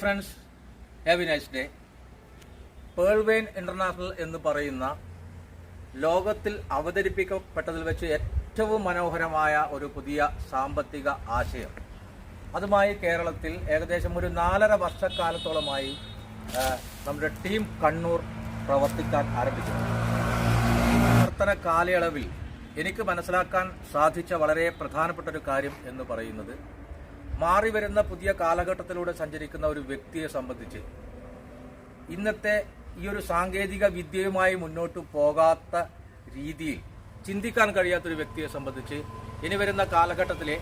Friends, have a nice day. Pearlvine international എന്ന് പറയുന്ന ലോകത്തിൽ അവതരിപ്പിക്കപ്പെട്ടതിൽ വെച്ച് ഏറ്റവും മനോഹരമായ ഒരു പുതിയ സാമ്പത്തിക ആശയം, അതുമായി കേരളത്തിൽ ഏകദേശം ഒരു 4.5 വർഷക്കാലത്തോളമായി നമ്മുടെ ടീം കണ്ണൂർ പ്രവർത്തിക്കാൻ ആരംഭിക്കുന്നു. പ്രവർത്തന കാലയളവിൽ എനിക്ക് മനസ്സിലാക്കാൻ സാധിച്ച വളരെ പ്രധാനപ്പെട്ട ഒരു കാര്യം എന്ന് പറയുന്നത്, മാറി വരുന്ന പുതിയ കാലഘട്ടത്തിലൂടെ സഞ്ചരിക്കുന്ന ഒരു വ്യക്തിയെ സംബന്ധിച്ച് ഇന്നത്തെ ഈ ഒരു സാങ്കേതിക വിദ്യയുമായി മുന്നോട്ട് പോകാത്ത രീതിയിൽ ചിന്തിക്കാൻ കഴിയാത്തൊരു വ്യക്തിയെ സംബന്ധിച്ച് ഇനി വരുന്ന കാലഘട്ടത്തിലെ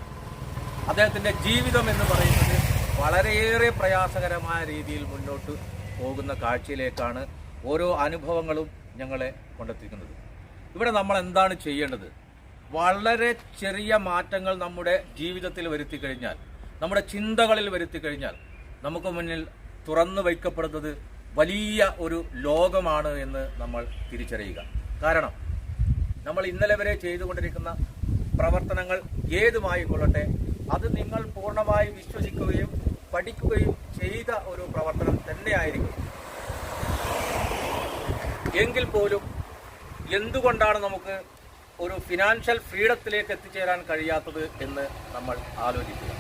അദ്ദേഹത്തിൻ്റെ ജീവിതം എന്ന് പറയുന്നത് വളരെയേറെ പ്രയാസകരമായ രീതിയിൽ മുന്നോട്ട് പോകുന്ന കാഴ്ചയിലേക്കാണ് ഓരോ അനുഭവങ്ങളും ഞങ്ങളെ കൊണ്ടെത്തിക്കുന്നത്. ഇവിടെ നമ്മൾ എന്താണ് ചെയ്യേണ്ടത്? വളരെ ചെറിയ മാറ്റങ്ങൾ നമ്മുടെ ജീവിതത്തിൽ വരുത്തി കഴിഞ്ഞാൽ, നമ്മുടെ ചിന്തകളിൽ വരുത്തി കഴിഞ്ഞാൽ നമുക്ക് മുന്നിൽ തുറന്നു വയ്ക്കപ്പെടുന്നത് വലിയ ഒരു ലോകമാണ് എന്ന് നമ്മൾ തിരിച്ചറിയുക. കാരണം നമ്മൾ ഇന്നലെ വരെ ചെയ്തുകൊണ്ടിരിക്കുന്ന പ്രവർത്തനങ്ങൾ ഏതുമായിക്കൊള്ളട്ടെ, അത് നിങ്ങൾ പൂർണ്ണമായി വിശ്വസിക്കുകയും പഠിക്കുകയും ചെയ്ത ഒരു പ്രവർത്തനം തന്നെയായിരിക്കും. എങ്കിൽ പോലും എന്തുകൊണ്ടാണ് നമുക്ക് ഒരു ഫിനാൻഷ്യൽ ഫ്രീഡത്തിലേക്ക് എത്തിച്ചേരാൻ കഴിയാത്തത് എന്ന് നമ്മൾ ആലോചിക്കുക.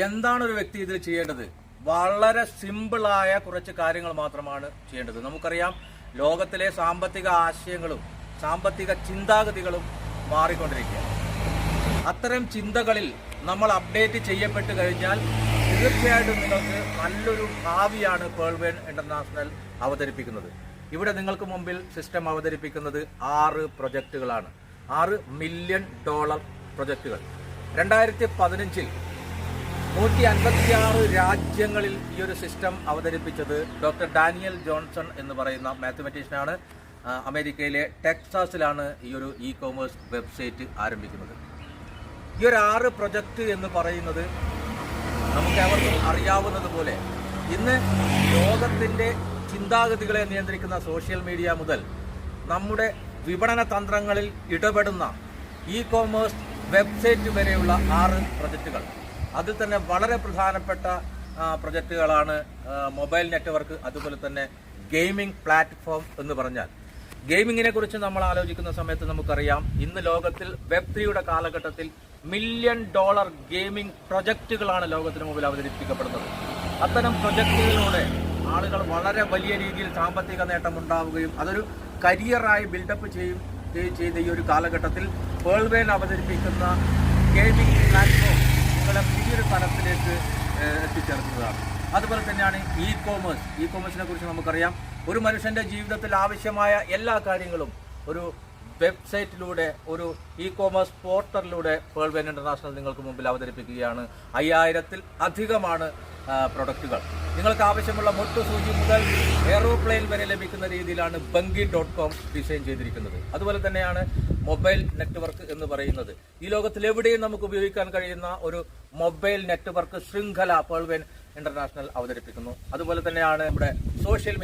എന്താണ് ഒരു വ്യക്തി ഇതിൽ ചെയ്യേണ്ടത്? വളരെ സിമ്പിളായ കുറച്ച് കാര്യങ്ങൾ മാത്രമാണ് ചെയ്യേണ്ടത്. നമുക്കറിയാം, ലോകത്തിലെ സാമ്പത്തിക ആശയങ്ങളും സാമ്പത്തിക ചിന്താഗതികളും മാറിക്കൊണ്ടിരിക്കുകയാണ്. അത്തരം ചിന്തകളിൽ നമ്മൾ അപ്ഡേറ്റ് ചെയ്യപ്പെട്ട് കഴിഞ്ഞാൽ തീർച്ചയായിട്ടും നിങ്ങൾക്ക് നല്ലൊരു ഭാവിയാണ് പേൾവെയിൻ ഇന്റർനാഷണൽ അവതരിപ്പിക്കുന്നത്. ഇവിടെ നിങ്ങൾക്ക് മുമ്പിൽ സിസ്റ്റം അവതരിപ്പിക്കുന്നത് 6 പ്രൊജക്റ്റുകളാണ്. $6 മില്യൺ പ്രൊജക്റ്റുകൾ. 2015 156 രാജ്യങ്ങളിൽ ഈ ഒരു സിസ്റ്റം അവതരിപ്പിച്ചത് ഡോക്ടർ ഡാനിയൽ ജോൺസൺ എന്ന് പറയുന്ന മാത്തമാറ്റീഷ്യനാണ്. അമേരിക്കയിലെ ടെക്സാസിലാണ് ഈ ഒരു ഇ കോമേഴ്സ് വെബ്സൈറ്റ് ആരംഭിക്കുന്നത്. ഈ ഒരു 6 പ്രൊജക്റ്റ് എന്ന് പറയുന്നത് നമുക്ക് അവർക്കും അറിയാവുന്നതുപോലെ ഇന്ന് ലോകത്തിൻ്റെ ചിന്താഗതികളെ നിയന്ത്രിക്കുന്ന സോഷ്യൽ മീഡിയ മുതൽ നമ്മുടെ വിപണന തന്ത്രങ്ങളിൽ ഇടപെടുന്ന ഇ കോമേഴ്സ് വെബ്സൈറ്റ് വരെയുള്ള 6 പ്രൊജക്റ്റുകൾ. അതിൽ തന്നെ വളരെ പ്രധാനപ്പെട്ട പ്രൊജക്റ്റുകളാണ് മൊബൈൽ നെറ്റ്വർക്ക്, അതുപോലെ തന്നെ ഗെയിമിംഗ് പ്ലാറ്റ്ഫോം എന്ന് പറഞ്ഞാൽ. ഗെയിമിങ്ങിനെ കുറിച്ച് നമ്മൾ ആലോചിക്കുന്ന സമയത്ത് നമുക്കറിയാം, ഇന്ന് ലോകത്തിൽ വെബ് 3യുടെ കാലഘട്ടത്തിൽ $1 മില്യൺ ഗെയിമിംഗ് പ്രൊജക്റ്റുകളാണ് ലോകത്തിന് മുമ്പിൽ അവതരിപ്പിക്കപ്പെടുന്നത്. അത്തരം പ്രൊജക്റ്റുകളിലൂടെ ആളുകൾ വളരെ വലിയ രീതിയിൽ സാമ്പത്തിക നേട്ടം ഉണ്ടാവുകയും അതൊരു കരിയറായി ബിൽഡപ്പ് ചെയ്ത ഈ ഒരു കാലഘട്ടത്തിൽ പേൾവെയിൻ അവതരിപ്പിക്കുന്ന ഗെയിമിംഗ് പ്ലാറ്റ്ഫോം നിങ്ങളെ പുതിയൊരു തലത്തിലേക്ക് എത്തിച്ചേർക്കുന്നതാണ്. അതുപോലെ തന്നെയാണ് ഇ കോമേഴ്സിനെ കുറിച്ച് നമുക്കറിയാം. ഒരു മനുഷ്യന്റെ ജീവിതത്തിൽ ആവശ്യമായ എല്ലാ കാര്യങ്ങളും ഒരു വെബ്സൈറ്റിലൂടെ, ഒരു ഇ കോമേഴ്സ് പോർട്ടലിലൂടെ പേൾവെയിൻ ഇന്റർനാഷണൽ നിങ്ങൾക്ക് മുമ്പിൽ അവതരിപ്പിക്കുകയാണ്. 5000-ൽ അധികമാണ് പ്രൊഡക്റ്റുകൾ. നിങ്ങൾക്ക് ആവശ്യമുള്ള മുട്ടുസൂചി മുതൽ എയറോപ്ലെയിൻ വരെ ലഭിക്കുന്ന രീതിയിലാണ് Bungi.com ഡിസൈൻ ചെയ്തിരിക്കുന്നത്. അതുപോലെ തന്നെയാണ് മൊബൈൽ നെറ്റ്വർക്ക് എന്ന് പറയുന്നത്. ഈ ലോകത്തിൽ എവിടെയും നമുക്ക് ഉപയോഗിക്കാൻ കഴിയുന്ന ഒരു മൊബൈൽ നെറ്റ്വർക്ക് ശൃംഖല പേൾവെയിൻ ഇന്റർനാഷണൽ അവതരിപ്പിക്കുന്നു. അതുപോലെ തന്നെയാണ് നമ്മുടെ സോഷ്യൽ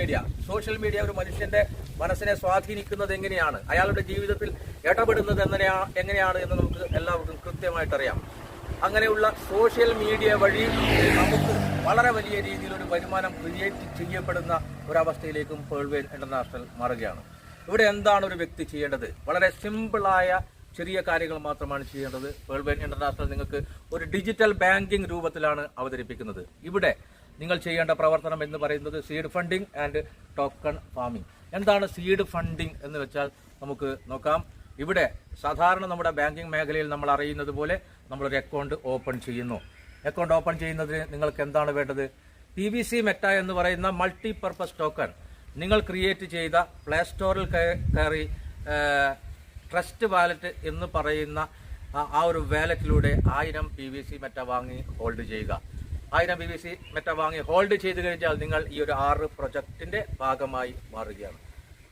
മീഡിയ ഒരു മനുഷ്യന്റെ മനസ്സിനെ സ്വാധീനിക്കുന്നത് എങ്ങനെയാണ്, അയാളുടെ ജീവിതത്തിൽ ഇടപെടുന്നത് എങ്ങനെയാണ് എന്ന് നമുക്ക് എല്ലാവർക്കും കൃത്യമായിട്ട് അറിയാം. അങ്ങനെയുള്ള സോഷ്യൽ മീഡിയ വഴി നമുക്ക് വളരെ വലിയ രീതിയിൽ ഒരു വരുമാനം ക്രിയേറ്റ് ചെയ്യപ്പെടുന്ന ഒരവസ്ഥയിലേക്കും പേൾവെയിൻ ഇന്റർനാഷണൽ മാറുകയാണ്. ഇവിടെ എന്താണ് ഒരു വ്യക്തി ചെയ്യേണ്ടത്? വളരെ സിമ്പിളായ ചെറിയ കാര്യങ്ങൾ മാത്രമാണ് ചെയ്യേണ്ടത്. പേൾവെയിൻ ഇന്റർനാഷണൽ നിങ്ങൾക്ക് ഒരു ഡിജിറ്റൽ ബാങ്കിംഗ് രൂപത്തിലാണ് അവതരിപ്പിക്കുന്നത്. ഇവിടെ നിങ്ങൾ ചെയ്യേണ്ട പ്രവർത്തനം എന്ന് പറയുന്നത് seed funding and token farming. എന്താണ് സീഡ് ഫണ്ടിംഗ് എന്ന് വെച്ചാൽ നമുക്ക് നോക്കാം. ഇവിടെ സാധാരണ നമ്മുടെ ബാങ്കിംഗ് മേഖലയിൽ നമ്മൾ അറിയുന്നത് പോലെ നമ്മളൊരു അക്കൗണ്ട് ഓപ്പൺ ചെയ്യുന്നു. അക്കൗണ്ട് ഓപ്പൺ ചെയ്യുന്നതിന് നിങ്ങൾക്ക് എന്താണ് വേണ്ടത്? PVC മെറ്റ എന്ന് പറയുന്ന മൾട്ടി പർപ്പസ് ടോക്കൺ നിങ്ങൾ ക്രിയേറ്റ് ചെയ്ത പ്ലേ സ്റ്റോറിൽ കയറി ട്രസ്റ്റ് വാലറ്റ് എന്ന് പറയുന്ന ആ ഒരു വാലറ്റിലൂടെ 1000 PVC മെറ്റ വാങ്ങി ഹോൾഡ് ചെയ്യുക. 1000 PVC മെറ്റ വാങ്ങി ഹോൾഡ് ചെയ്ത് കഴിഞ്ഞാൽ നിങ്ങൾ ഈ ഒരു 6 പ്രൊജക്റ്റിന്റെ ഭാഗമായി മാറുകയാണ്.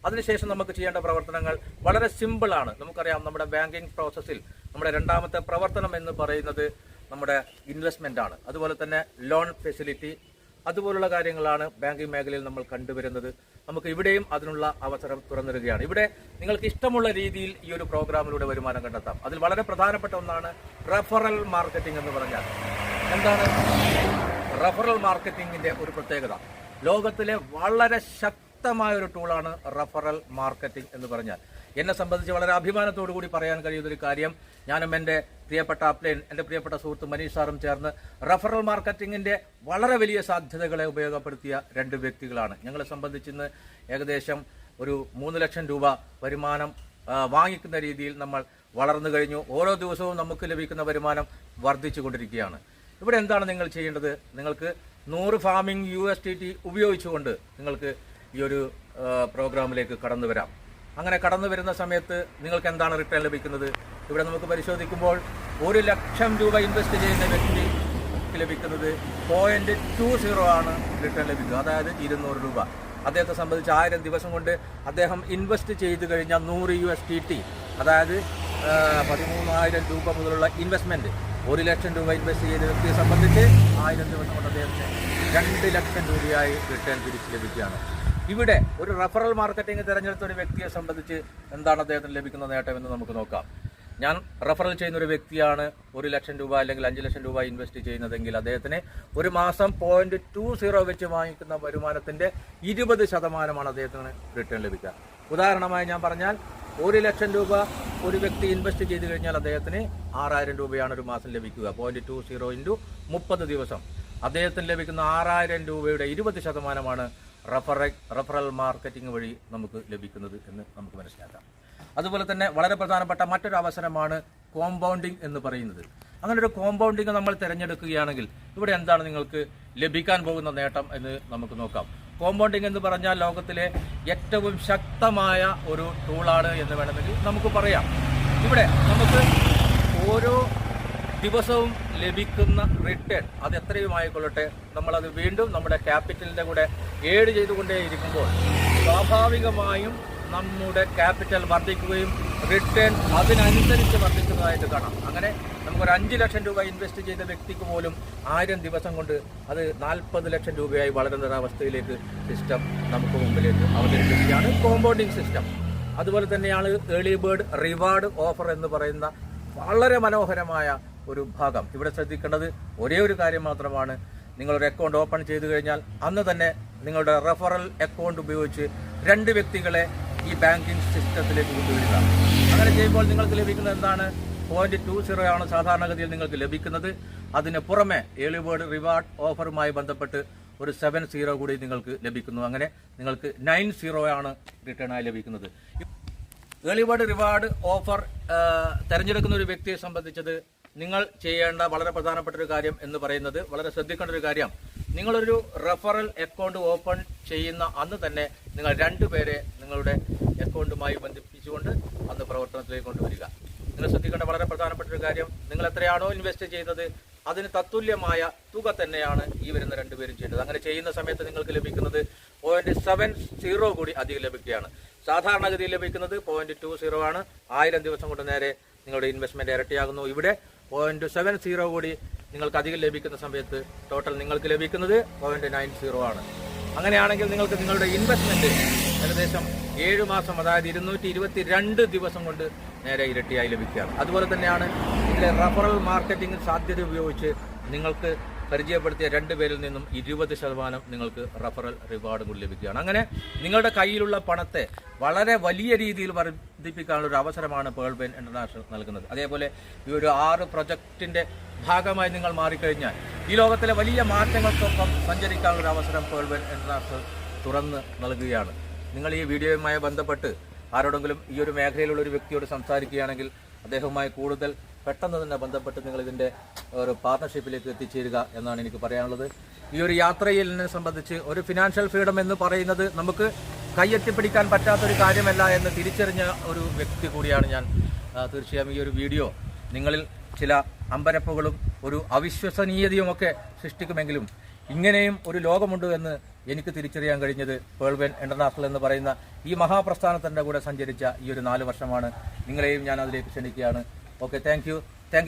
അതിനുശേഷം നമുക്ക് ചെയ്യേണ്ട പ്രവർത്തനങ്ങൾ വളരെ സിമ്പിളാണ്. നമുക്കറിയാം, നമ്മുടെ ബാങ്കിങ് പ്രോസസ്സിൽ നമ്മുടെ 2ാമത്തെ പ്രവർത്തനം എന്ന് പറയുന്നത് നമ്മുടെ ഇൻവെസ്റ്റ്മെന്റ് ആണ്. അതുപോലെ തന്നെ ലോൺ ഫെസിലിറ്റി, അതുപോലുള്ള കാര്യങ്ങളാണ് ബാങ്കിങ് മേഖലയിൽ നമ്മൾ കണ്ടുവരുന്നത്. നമുക്ക് ഇവിടെയും അതിനുള്ള അവസരം തുറന്നിടുകയാണ്. ഇവിടെ നിങ്ങൾക്ക് ഇഷ്ടമുള്ള രീതിയിൽ ഈ ഒരു പ്രോഗ്രാമിലൂടെ വരുമാനം കണ്ടെത്താം. അതിൽ വളരെ പ്രധാനപ്പെട്ട ഒന്നാണ് റെഫറൽ മാർക്കറ്റിംഗ് എന്ന് പറഞ്ഞാൽ. എന്താണ് റഫറൽ മാർക്കറ്റിംഗിന്റെ ഒരു പ്രത്യേകത. ലോകത്തിലെ വളരെ ശക്തമായ ഒരു ടൂളാണ് റഫറൽ മാർക്കറ്റിംഗ് എന്ന് പറഞ്ഞാൽ. എന്നെ സംബന്ധിച്ച് വളരെ അഭിമാനത്തോടു കൂടി പറയാൻ കഴിയുന്നൊരു കാര്യം, ഞാനും എൻ്റെ പ്രിയപ്പെട്ട അപ്ലൈൻ, എൻ്റെ പ്രിയപ്പെട്ട സുഹൃത്ത് മനീഷ് സാറും ചേർന്ന് റഫറൽ മാർക്കറ്റിംഗിന്റെ വളരെ വലിയ സാധ്യതകളെ ഉപയോഗപ്പെടുത്തിയ രണ്ട് വ്യക്തികളാണ്. ഞങ്ങളെ സംബന്ധിച്ച് ഇന്ന് ഏകദേശം ഒരു 3 ലക്ഷം രൂപ വരുമാനം വാങ്ങിക്കുന്ന രീതിയിൽ നമ്മൾ വളർന്നു കഴിഞ്ഞു. ഓരോ ദിവസവും നമുക്ക് ലഭിക്കുന്ന വരുമാനം വർദ്ധിച്ചു കൊണ്ടിരിക്കുകയാണ്. ഇവിടെ എന്താണ് നിങ്ങൾ ചെയ്യേണ്ടത്? നിങ്ങൾക്ക് 100 ഫാമിംഗ് USDT ഉപയോഗിച്ചുകൊണ്ട് നിങ്ങൾക്ക് ഈ ഒരു പ്രോഗ്രാമിലേക്ക് കടന്നു വരാം. അങ്ങനെ കടന്നു വരുന്ന സമയത്ത് നിങ്ങൾക്ക് എന്താണ് റിട്ടേൺ ലഭിക്കുന്നത്? ഇവിടെ നമുക്ക് പരിശോധിക്കുമ്പോൾ 1 ലക്ഷം രൂപ ഇൻവെസ്റ്റ് ചെയ്യുന്ന വ്യക്തിക്ക് ലഭിക്കുന്നത് 0.20 ആണ് റിട്ടേൺ ലഭിക്കുക, അതായത് 200 രൂപ. അദ്ദേഹത്തെ സംബന്ധിച്ച് 1000 ദിവസം കൊണ്ട് അദ്ദേഹം ഇൻവെസ്റ്റ് ചെയ്ത് കഴിഞ്ഞാൽ 100 USDT, അതായത് 13,000 രൂപ മുതലുള്ള ഇൻവെസ്റ്റ്മെന്റ് 1 ലക്ഷം രൂപ ഇൻവെസ്റ്റ് ചെയ്ത വ്യക്തിയെ സംബന്ധിച്ച് 1000 ദിവസം കൊണ്ട് അദ്ദേഹത്തിന് 2 ലക്ഷം രൂപയായി റിട്ടേൺ തിരിച്ച് ലഭിക്കുകയാണ്. ഇവിടെ ഒരു റഫറൽ മാർക്കറ്റിംഗ് തിരഞ്ഞെടുത്ത ഒരു വ്യക്തിയെ സംബന്ധിച്ച് എന്താണ് അദ്ദേഹത്തിന് ലഭിക്കുന്ന നേട്ടം എന്ന് നമുക്ക് നോക്കാം. ഞാൻ റഫറൽ ചെയ്യുന്ന ഒരു വ്യക്തിയാണ് 1 ലക്ഷം രൂപ അല്ലെങ്കിൽ 5 ലക്ഷം രൂപ ഇൻവെസ്റ്റ് ചെയ്യുന്നതെങ്കിൽ അദ്ദേഹത്തിന് ഒരു മാസം 0.20 വെച്ച് വാങ്ങിക്കുന്ന വരുമാനത്തിന്റെ 20% അദ്ദേഹത്തിന് റിട്ടേൺ ലഭിക്കുക. ഉദാഹരണമായി ഞാൻ പറഞ്ഞാൽ 1 ലക്ഷം രൂപ ഒരു വ്യക്തി ഇൻവെസ്റ്റ് ചെയ്ത് കഴിഞ്ഞാൽ അദ്ദേഹത്തിന് 6,000 രൂപയാണ് ഒരു മാസം ലഭിക്കുക. 0.20 × 30 ദിവസം അദ്ദേഹത്തിന് ലഭിക്കുന്ന 6,000 രൂപയുടെ 20% റഫറൽ മാർക്കറ്റിംഗ് വഴി നമുക്ക് ലഭിക്കുന്നത് എന്ന് നമുക്ക് മനസ്സിലാക്കാം. അതുപോലെ തന്നെ വളരെ പ്രധാനപ്പെട്ട മറ്റൊരു അവസരമാണ് കോമ്പൗണ്ടിങ് എന്ന് പറയുന്നത്. അങ്ങനെ ഒരു കോമ്പൗണ്ടിങ് നമ്മൾ തിരഞ്ഞെടുക്കുകയാണെങ്കിൽ ഇവിടെ എന്താണ് നിങ്ങൾക്ക് ലഭിക്കാൻ പോകുന്ന നേട്ടം എന്ന് നമുക്ക് നോക്കാം. കോമ്പൗണ്ടിങ് എന്ന് പറഞ്ഞാൽ ലോകത്തിലെ ഏറ്റവും ശക്തമായ ഒരു ടൂളാണ് എന്ന് വേണമെങ്കിൽ നമുക്ക് പറയാം. ഇവിടെ നമുക്ക് ഓരോ ദിവസവും ലഭിക്കുന്ന റിട്ടേൺ അത് എത്രയുമായിക്കൊള്ളട്ടെ, നമ്മളത് വീണ്ടും നമ്മുടെ ക്യാപിറ്റലിൻ്റെ കൂടെ ഏഡ് ചെയ്തുകൊണ്ടേയിരിക്കുമ്പോൾ സ്വാഭാവികമായും നമ്മുടെ ക്യാപിറ്റൽ വർദ്ധിക്കുകയും റിട്ടേൺ അതിനനുസരിച്ച് വർദ്ധിക്കുന്നതായിട്ട് കാണാം. അങ്ങനെ നമുക്കൊരു 5 ലക്ഷം രൂപ ഇൻവെസ്റ്റ് ചെയ്ത വ്യക്തിക്ക് പോലും 1000 ദിവസം കൊണ്ട് അത് 40 ലക്ഷം രൂപയായി വളരുന്ന അവസ്ഥയിലേക്ക് സിസ്റ്റം നമുക്ക് മുമ്പിലേക്ക് അവതരിപ്പിക്കുകയാണ് കോമ്പൗണ്ടിങ് സിസ്റ്റം. അതുപോലെ തന്നെയാണ് ഏർലി ബേർഡ് റിവാർഡ് ഓഫർ എന്ന് പറയുന്ന വളരെ മനോഹരമായ ഒരു ഭാഗം. ഇവിടെ ശ്രദ്ധിക്കേണ്ടത് ഒരേ ഒരു കാര്യം മാത്രമാണ്. നിങ്ങളൊരു അക്കൗണ്ട് ഓപ്പൺ ചെയ്തു കഴിഞ്ഞാൽ അന്ന് തന്നെ നിങ്ങളുടെ റെഫറൽ അക്കൗണ്ട് ഉപയോഗിച്ച് 2 വ്യക്തികളെ ഈ ബാങ്കിങ് സിസ്റ്റത്തിലേക്ക് കൊണ്ടുവരിക. അങ്ങനെ ചെയ്യുമ്പോൾ നിങ്ങൾക്ക് ലഭിക്കുന്നത് എന്താണ്? 0.20 ആണ് സാധാരണഗതിയിൽ നിങ്ങൾക്ക് ലഭിക്കുന്നത്. അതിന് പുറമെ ഏർലി ബേർഡ് റിവാർഡ് ഓഫറുമായി ബന്ധപ്പെട്ട് ഒരു 70 കൂടി നിങ്ങൾക്ക് ലഭിക്കുന്നു. അങ്ങനെ നിങ്ങൾക്ക് 90 ആണ് റിട്ടേൺ ആയി ലഭിക്കുന്നത്. ഏർലി ബേർഡ് റിവാർഡ് ഓഫർ തിരഞ്ഞെടുക്കുന്ന ഒരു വ്യക്തിയെ സംബന്ധിച്ചത് നിങ്ങൾ ചെയ്യേണ്ട വളരെ പ്രധാനപ്പെട്ട ഒരു കാര്യം എന്ന് പറയുന്നത്, വളരെ ശ്രദ്ധിക്കേണ്ട ഒരു കാര്യം, നിങ്ങളൊരു റെഫറൽ അക്കൗണ്ട് ഓപ്പൺ ചെയ്യുന്ന അന്ന് തന്നെ നിങ്ങൾ 2 പേരെ നിങ്ങളുടെ അക്കൗണ്ടുമായി ബന്ധിപ്പിച്ചുകൊണ്ട് അന്ന് പ്രവർത്തനത്തിലേക്ക് കൊണ്ടുവരിക. നിങ്ങൾ ശ്രദ്ധിക്കേണ്ട വളരെ പ്രധാനപ്പെട്ട ഒരു കാര്യം, നിങ്ങൾ എത്രയാണോ ഇൻവെസ്റ്റ് ചെയ്തത് അതിന് തത്തുല്യമായ തുക തന്നെയാണ് ഈ വരുന്ന 2 പേരും ചെയ്യേണ്ടത്. അങ്ങനെ ചെയ്യുന്ന സമയത്ത് നിങ്ങൾക്ക് ലഭിക്കുന്നത് 0.70 കൂടി അധികം ലഭിക്കുകയാണ്. സാധാരണഗതിയിൽ ലഭിക്കുന്നത് 0.20 ആണ്. 1000 ദിവസം കൊണ്ട് നേരെ നിങ്ങളുടെ ഇൻവെസ്റ്റ്മെന്റ് ഇരട്ടിയാകുന്നു. ഇവിടെ 0.70 കൂടി നിങ്ങൾക്ക് അധികം ലഭിക്കുന്ന സമയത്ത് ടോട്ടൽ നിങ്ങൾക്ക് ലഭിക്കുന്നത് 0.90 ആണ്. അങ്ങനെയാണെങ്കിൽ നിങ്ങൾക്ക് നിങ്ങളുടെ ഇൻവെസ്റ്റ്മെന്റ് ഏകദേശം 7 മാസം, അതായത് 222 ദിവസം കൊണ്ട് നേരെ ഇരട്ടിയായി ലഭിക്കുകയാണ്. അതുപോലെ തന്നെയാണ് ഇതിലെ റഫറൽ മാർക്കറ്റിംഗ് സാധ്യത ഉപയോഗിച്ച് നിങ്ങൾക്ക് പരിചയപ്പെടുത്തിയ 2 പേരിൽ നിന്നും 20% നിങ്ങൾക്ക് റഫറൽ റിവാർഡ് കൂടി ലഭിക്കുകയാണ്. അങ്ങനെ നിങ്ങളുടെ കയ്യിലുള്ള പണത്തെ വളരെ വലിയ രീതിയിൽ വർദ്ധിപ്പിക്കാനുള്ള ഒരു അവസരമാണ് പേൾ ബെയിൻ ഇന്റർനാഷണൽ നൽകുന്നത്. അതേപോലെ ഈ ഒരു 6 പ്രൊജക്ടിന്റെ ഭാഗമായി നിങ്ങൾ മാറിക്കഴിഞ്ഞാൽ ഈ ലോകത്തിലെ വലിയ മാറ്റങ്ങൾക്കൊപ്പം സഞ്ചരിക്കാനുള്ള ഒരു അവസരം പേൾ ബെയിൻ ഇന്റർനാഷണൽ തുറന്ന് നൽകുകയാണ്. നിങ്ങൾ ഈ വീഡിയോയുമായി ബന്ധപ്പെട്ട് ആരോടെങ്കിലും ഈ ഒരു മേഖലയിലുള്ള ഒരു വ്യക്തിയോട് സംസാരിക്കുകയാണെങ്കിൽ അദ്ദേഹവുമായി കൂടുതൽ പെട്ടെന്ന് തന്നെ ബന്ധപ്പെട്ട് നിങ്ങൾ ഇതിൻ്റെ ഒരു പാർട്ണർഷിപ്പിലേക്ക് എത്തിച്ചേരുക എന്നാണ് എനിക്ക് പറയാനുള്ളത്. ഈ ഒരു യാത്രയെ സംബന്ധിച്ച് ഒരു ഫിനാൻഷ്യൽ ഫ്രീഡം എന്ന് പറയുന്നത് നമുക്ക് കൈയെത്തിപ്പിടിക്കാൻ പറ്റാത്തൊരു കാര്യമല്ല എന്ന് തിരിച്ചറിഞ്ഞ ഒരു വ്യക്തി കൂടിയാണ് ഞാൻ. തീർച്ചയായും ഈ ഒരു വീഡിയോ നിങ്ങളിൽ ചില അമ്പരപ്പുകളും ഒരു അവിശ്വസനീയതയുമൊക്കെ സൃഷ്ടിക്കുമെങ്കിലും ഇങ്ങനെയും ഒരു ലോകമുണ്ട് എന്ന് എനിക്ക് തിരിച്ചറിയാൻ കഴിഞ്ഞത് പേൾ ബെയിൻ ഇന്റർനാഷണൽ എന്ന് പറയുന്ന ഈ മഹാപ്രസ്ഥാനത്തിൻ്റെ കൂടെ സഞ്ചരിച്ച ഈ ഒരു 4 വർഷമാണ്. നിങ്ങളെയും ഞാൻ അതിലേക്ക് ക്ഷണിക്കുകയാണ്. Okay, thank you.